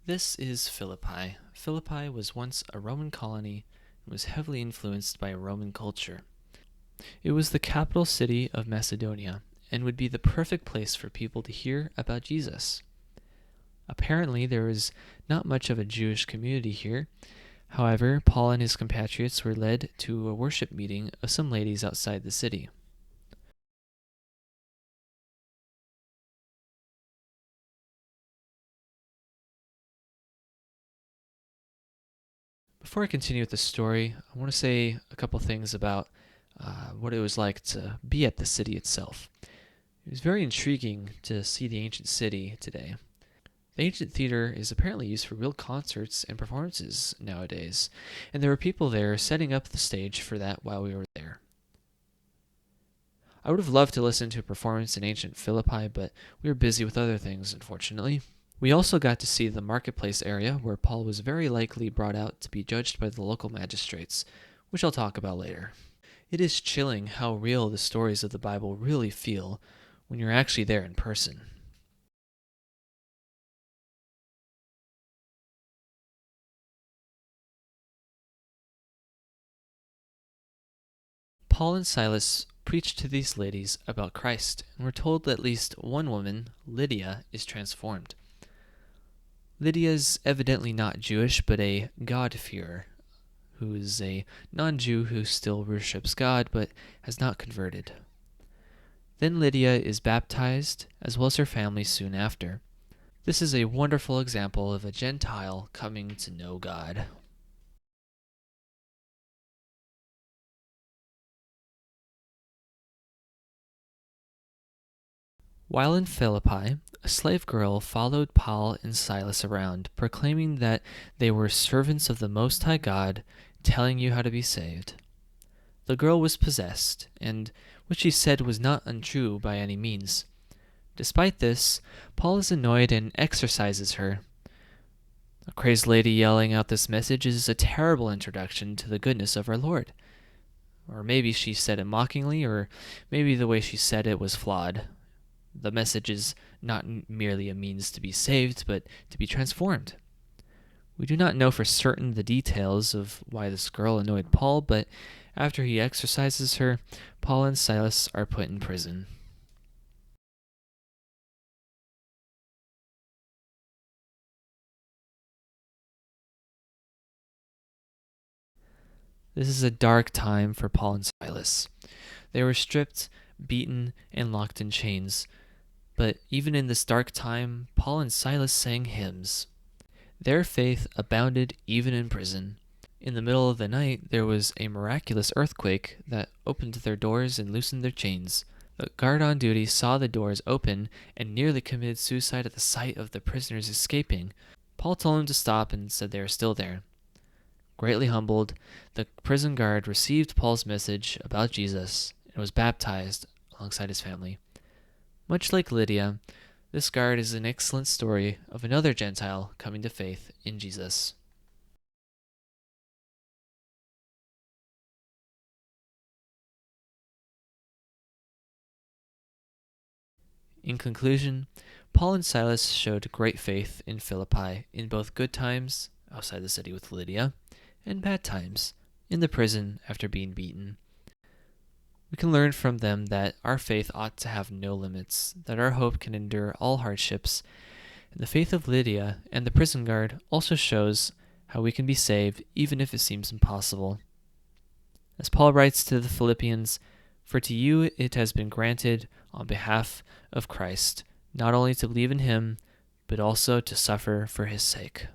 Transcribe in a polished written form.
This is Philippi. Philippi was once a Roman colony and was heavily influenced by Roman culture. It was the capital city of Macedonia and would be the perfect place for people to hear about Jesus. Apparently, there was not much of a Jewish community here. However, Paul and his compatriots were led to a worship meeting of some ladies outside the city. Before I continue with the story, I want to say a couple things about what it was like to be at the city itself. It was very intriguing to see the ancient city today. The ancient theater is apparently used for real concerts and performances nowadays, and there were people there setting up the stage for that while we were there. I would have loved to listen to a performance in ancient Philippi, but we were busy with other things, unfortunately. We also got to see the marketplace area where Paul was very likely brought out to be judged by the local magistrates, which I'll talk about later. It is chilling how real the stories of the Bible really feel when you're actually there in person. Paul and Silas preached to these ladies about Christ, and were told that at least one woman, Lydia, is transformed. Lydia is evidently not Jewish, but a God-fearer, who is a non-Jew who still worships God but has not converted. Then Lydia is baptized, as well as her family soon after. This is a wonderful example of a Gentile coming to know God. While in Philippi, a slave girl followed Paul and Silas around, proclaiming that they were servants of the Most High God, telling you how to be saved. The girl was possessed, and what she said was not untrue by any means. Despite this, Paul is annoyed and exorcises her. A crazed lady yelling out this message is a terrible introduction to the goodness of our Lord. Or maybe she said it mockingly, or maybe the way she said it was flawed. The message is not merely a means to be saved, but to be transformed. We do not know for certain the details of why this girl annoyed Paul, but after he exorcises her, Paul and Silas are put in prison. This is a dark time for Paul and Silas. They were stripped, beaten, and locked in chains. But even in this dark time, Paul and Silas sang hymns. Their faith abounded even in prison. In the middle of the night, there was a miraculous earthquake that opened their doors and loosened their chains. The guard on duty saw the doors open and nearly committed suicide at the sight of the prisoners escaping. Paul told him to stop and said they are still there. Greatly humbled, the prison guard received Paul's message about Jesus and was baptized alongside his family. Much like Lydia, this guard is an excellent story of another Gentile coming to faith in Jesus. In conclusion, Paul and Silas showed great faith in Philippi in both good times, outside the city with Lydia, and bad times, in the prison after being beaten. We can learn from them that our faith ought to have no limits, that our hope can endure all hardships, and the faith of Lydia and the prison guard also shows how we can be saved even if it seems impossible. As Paul writes to the Philippians, "For to you it has been granted on behalf of Christ, not only to believe in him, but also to suffer for his sake."